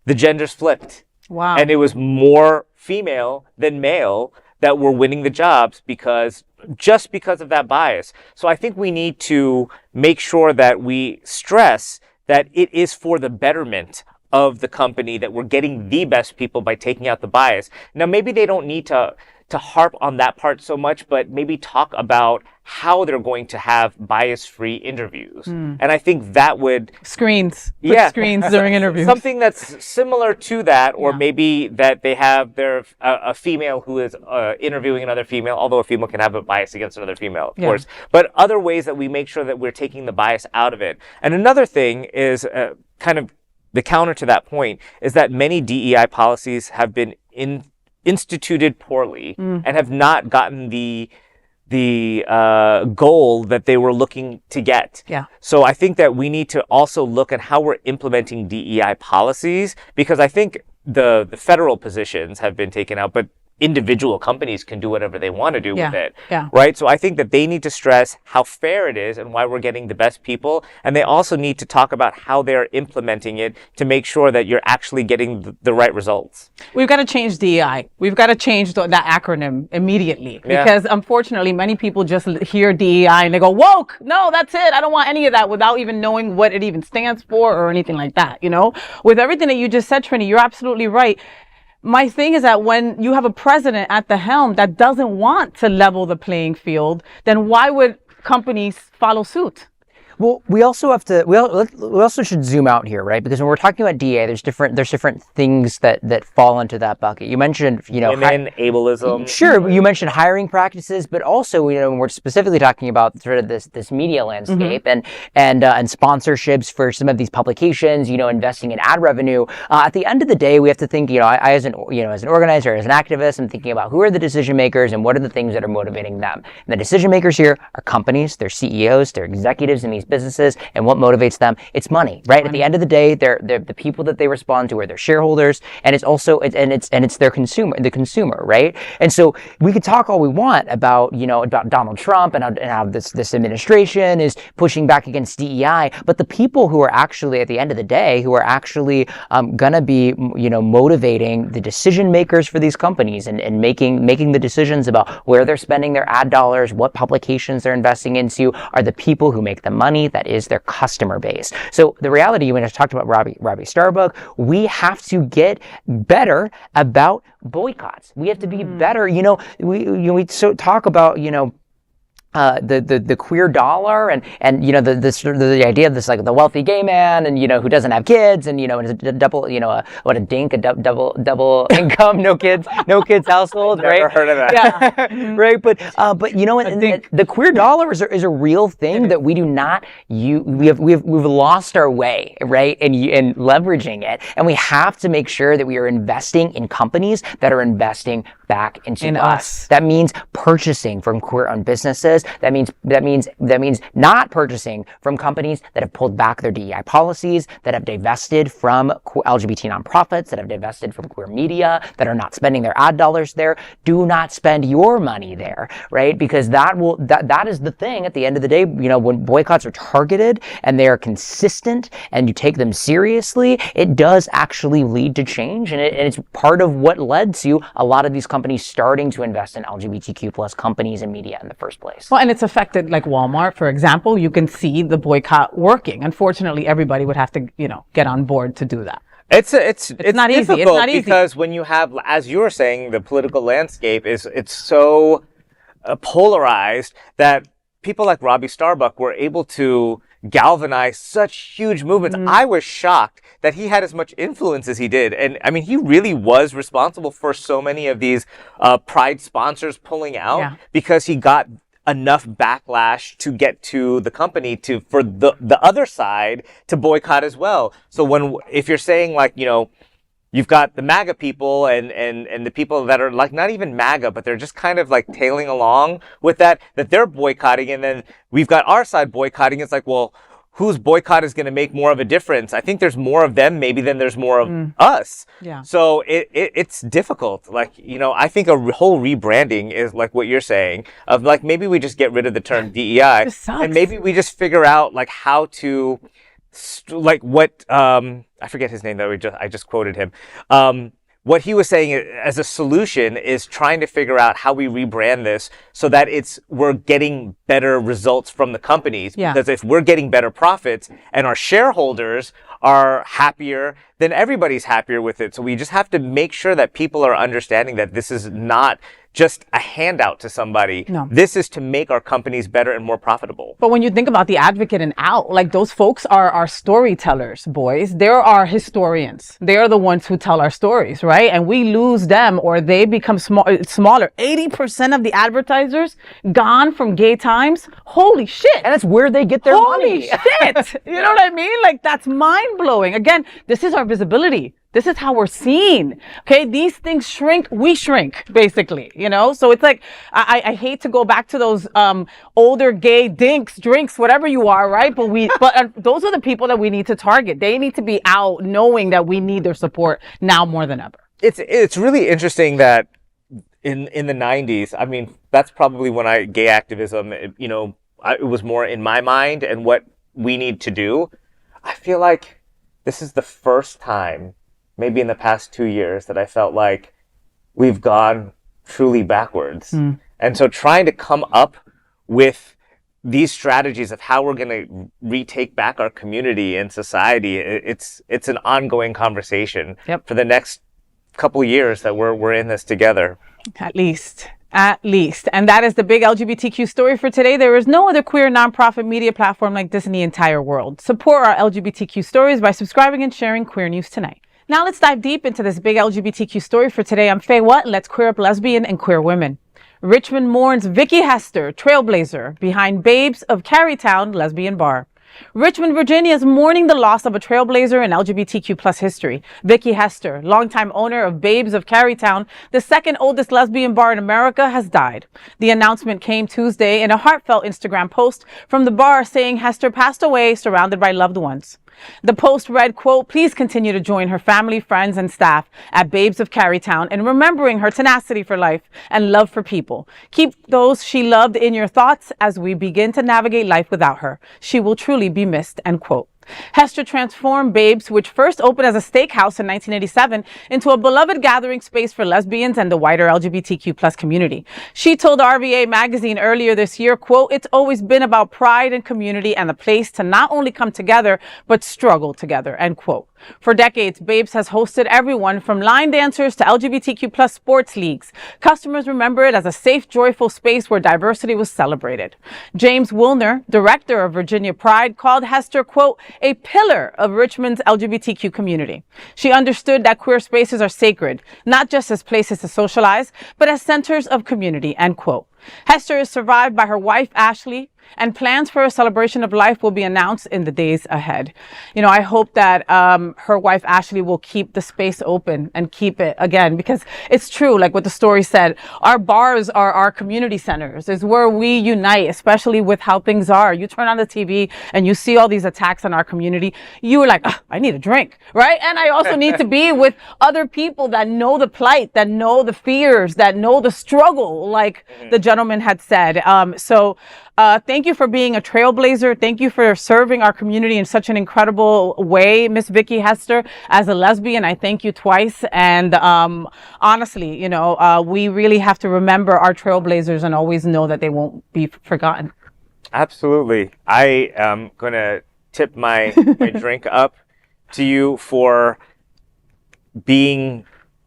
the genders flipped. Wow. And it was more female than male that were winning the jobs because of that bias. So I think we need to make sure that we stress that it is for the betterment of the company, that we're getting the best people by taking out the bias. Now, maybe they don't need to harp on that part so much, but maybe talk about how they're going to have bias-free interviews. And I think that would... Screens during interviews. Something that's similar to that, or maybe that they have a female who is interviewing another female, although a female can have a bias against another female, of course. But other ways that we make sure that we're taking the bias out of it. And another thing is kind of the counter to that point is that many DEI policies have been instituted poorly and have not gotten the goal that they were looking to get. So I think that we need to also look at how we're implementing DEI policies, because I think the federal positions have been taken out, but individual companies can do whatever they want to do with it, right? So I think that they need to stress how fair it is and why we're getting the best people. And they also need to talk about how they're implementing it to make sure that you're actually getting the right results. We've got to change DEI. We've got to change that acronym immediately, because unfortunately many people just hear DEI and they go, woke, no, that's it. I don't want any of that, without even knowing what it even stands for or anything like that. You know, with everything that you just said, Trini, you're absolutely right. My thing is that when you have a president at the helm that doesn't want to level the playing field, then why would companies follow suit? Well, we also have to. We also should zoom out here, right? Because when we're talking about DA, there's different things that fall into that bucket. You mentioned, women, ableism. Sure, you mentioned hiring practices, but also, when we're specifically talking about sort of this media landscape and sponsorships for some of these publications, investing in ad revenue. At the end of the day, we have to think. I as an organizer, as an activist, I'm thinking about who are the decision makers and what are the things that are motivating them. And the decision makers here are companies, their CEOs, their executives in these businesses, and what motivates them? It's money, right? At the end of the day, they're the people that they respond to are their shareholders, and it's also it's their consumer, right? And so we could talk all we want about about Donald Trump and how this administration is pushing back against DEI, but the people who are actually at the end of the day who are actually gonna be motivating the decision makers for these companies and making the decisions about where they're spending their ad dollars, what publications they're investing into, are the people who make the money. That is their customer base. So the reality, when I talked about Robbie Starbuck, we have to get better about boycotts. We have to be better. We talk about the queer dollar and the idea of this, like, the wealthy gay man and who doesn't have kids and is a double double income, no kids household, right? Never heard of that. Yeah. Right, but the queer dollar is a real thing that we do not we've lost our way, right, in leveraging it, and we have to make sure that we are investing in companies that are investing back into In us. That means purchasing from queer-owned businesses. That means not purchasing from companies that have pulled back their DEI policies, that have divested from LGBT nonprofits, that have divested from queer media, that are not spending their ad dollars there. Do not spend your money there, right? Because that is the thing at the end of the day. You know, when boycotts are targeted and they are consistent and you take them seriously, it does actually lead to change, and it's part of what led to a lot of these companies starting to invest in LGBTQ plus companies and media in the first place. Well, and it's affected, like Walmart, for example. You can see the boycott working. Unfortunately, everybody would have to, get on board to do that. It's not easy. It's not easy because when you have, as you were saying, the political landscape it's so polarized that people like Robbie Starbuck were able to galvanize such huge movements. I was shocked that he had as much influence as he did. And I mean, he really was responsible for so many of these Pride sponsors pulling out because he got enough backlash to get to the company for the other side to boycott as well. So if you're saying like, you've got the MAGA people and the people that are like not even MAGA, but they're just kind of like tailing along with that they're boycotting. And then we've got our side boycotting. It's like, well, whose boycott is going to make more of a difference? I think there's more of them maybe than there's more of us. Yeah. So it's difficult. Like, I think a whole rebranding is like what you're saying of like, maybe we just get rid of the term DEI and maybe we just figure out like how to like what I forget his name though. I just quoted him. What he was saying as a solution is trying to figure out how we rebrand this so that we're getting better results from the companies. Yeah. Because if we're getting better profits and our shareholders are happier, then everybody's happier with it. So we just have to make sure that people are understanding that this is not just a handout to somebody. No. This is to make our companies better and more profitable. But when you think about The Advocate and Out, like those folks are storytellers, boys. They're our historians. They're the ones who tell our stories, right? And we lose them or they become smaller. 80% of the advertisers gone from Gay Times. Holy shit. And that's where they get their money. Holy shit. You know what I mean? Like that's mind blowing. Again, this is our visibility. This is how we're seen. Okay. These things shrink. We shrink basically, so it's like, I hate to go back to those, older gay drinks, whatever you are. Right. But those are the people that we need to target. They need to be out knowing that we need their support now more than ever. It's really interesting that in the 90s, I mean, that's probably when gay activism, it was more in my mind and what we need to do. I feel like this is the first time maybe in the past 2 years that I felt like we've gone truly backwards. And so trying to come up with these strategies of how we're going to retake back our community and society, it's an ongoing conversation for the next couple years that we're in this together. At least. And that is the big LGBTQ story for today. There is no other queer nonprofit media platform like this in the entire world. Support our LGBTQ stories by subscribing and sharing Queer News Tonight. Now let's dive deep into this big LGBTQ story for today. I'm FayWhat, and let's queer up lesbian and queer women. Richmond Mourns Vicky Hester, Trailblazer, behind Babes of Carytown lesbian bar. Richmond, Virginia is mourning the loss of a trailblazer in LGBTQ plus history. Vicky Hester, longtime owner of Babes of Carytown, the second oldest lesbian bar in America, has died. The announcement came Tuesday in a heartfelt Instagram post from the bar saying Hester passed away surrounded by loved ones. The post read, quote, "Please continue to join her family, friends, and staff at Babes of Carytown in remembering her tenacity for life and love for people. Keep those she loved in your thoughts as we begin to navigate life without her. She will truly be missed," end quote. Hester transformed Babes, which first opened as a steakhouse in 1987, into a beloved gathering space for lesbians and the wider LGBTQ plus community. She told RVA magazine earlier this year, quote, "It's always been about pride and community and the place to not only come together, but struggle together," end quote. For decades, Babes has hosted everyone from line dancers to LGBTQ plus sports leagues. Customers remember it as a safe, joyful space where diversity was celebrated. James Wilner, director of Virginia Pride, called Hester, quote, "a pillar of Richmond's LGBTQ community." She understood that queer spaces are sacred, not just as places to socialize, but as centers of community, end quote. Hester is survived by her wife, Ashley, and plans for a celebration of life will be announced in the days ahead. You know, I hope that her wife, Ashley, will keep the space open and keep it, again, because it's true, like what the story said, our bars are our community centers. It's where we unite, especially with how things are. You turn on the TV and you see all these attacks on our community. You are like, oh, I need a drink, right? And I also need to be with other people that know the plight, that know the fears, that know the struggle, like the gentleman had said. Thank you for being a trailblazer. Thank you for serving our community in such an incredible way, Miss Vicky Hester. As a lesbian, I thank you twice. And honestly, you know, we really have to remember our trailblazers and always know that they won't be forgotten. Absolutely. I am going to tip my drink up to you for being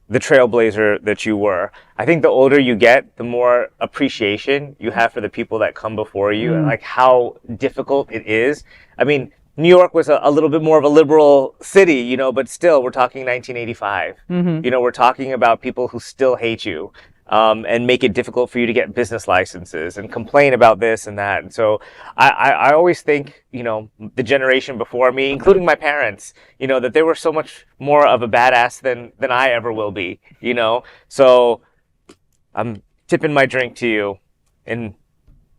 the trailblazer that you were. I think the older you get, the more appreciation you have for the people that come before you and like how difficult it is. I mean, New York was a little bit more of a liberal city, you know, but still we're talking 1985. You know, we're talking about people who still hate you. And make it difficult for you to get business licenses and complain about this and that. And so I always think, you know, the generation before me, including my parents, you know, that they were so much more of a badass than I ever will be, you know. So I'm tipping my drink to you in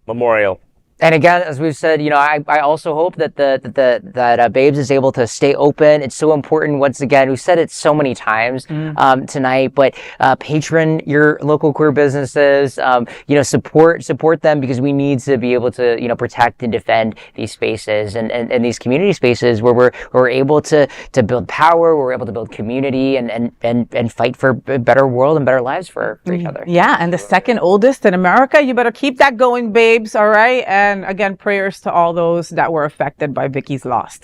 memorial. And again, as we've said, you know, I also hope that that Babes is able to stay open. It's so important. Once again, we've said it so many times tonight, but patron your local queer businesses. You know, support them, because we need to be able to, you know, protect and defend these spaces and these community spaces where we're able to build power, we're able to build community and fight for a better world and better lives for each other. Yeah, and the second oldest in America. You better keep that going, Babes. All right. And again, prayers to all those that were affected by Vicky's loss.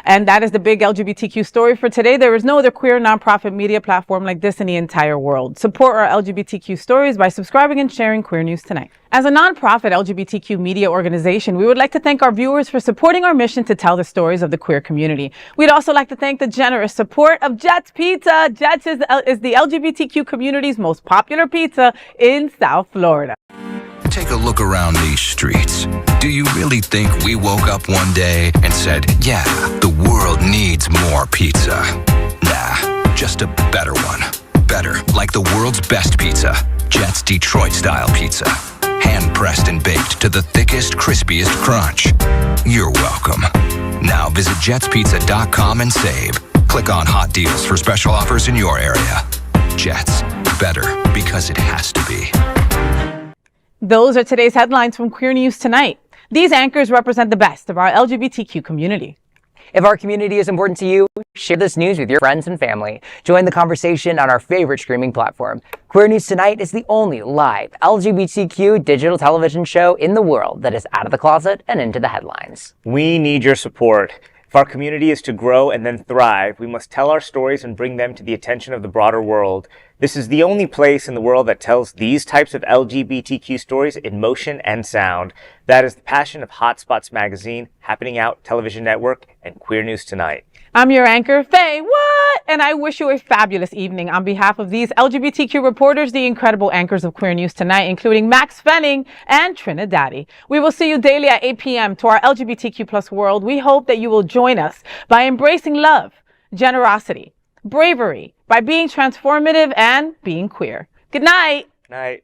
And that is the big LGBTQ story for today. There is no other queer nonprofit media platform like this in the entire world. Support our LGBTQ stories by subscribing and sharing Queer News Tonight. As a nonprofit LGBTQ media organization, we would like to thank our viewers for supporting our mission to tell the stories of the queer community. We'd also like to thank the generous support of Jets Pizza. Jets is the LGBTQ community's most popular pizza in South Florida. Take a look around these streets. Do you really think we woke up one day and said, yeah, the world needs more pizza? Nah, just a better one. Better, like the world's best pizza, Jet's Detroit-style pizza. Hand-pressed and baked to the thickest, crispiest crunch. You're welcome. Now visit jetspizza.com and save. Click on hot deals for special offers in your area. Jets, better because it has to be. Those are today's headlines from Queer News Tonight. These anchors represent the best of our LGBTQ community. If our community is important to you, share this news with your friends and family. Join the conversation on our favorite streaming platform. Queer News Tonight is the only live LGBTQ digital television show in the world that is out of the closet and into the headlines. We need your support. If our community is to grow and then thrive, we must tell our stories and bring them to the attention of the broader world. This is the only place in the world that tells these types of LGBTQ stories in motion and sound. That is the passion of Hotspots Magazine, Happening Out Television Network, and Queer News Tonight. I'm your anchor, FayWhat, and I wish you a fabulous evening on behalf of these LGBTQ reporters, the incredible anchors of Queer News Tonight, including Maxx Fenning and TriniDaddy. We will see you daily at 8 p.m. to our LGBTQ plus world. We hope that you will join us by embracing love, generosity, bravery, by being transformative and being queer. Good night. Night.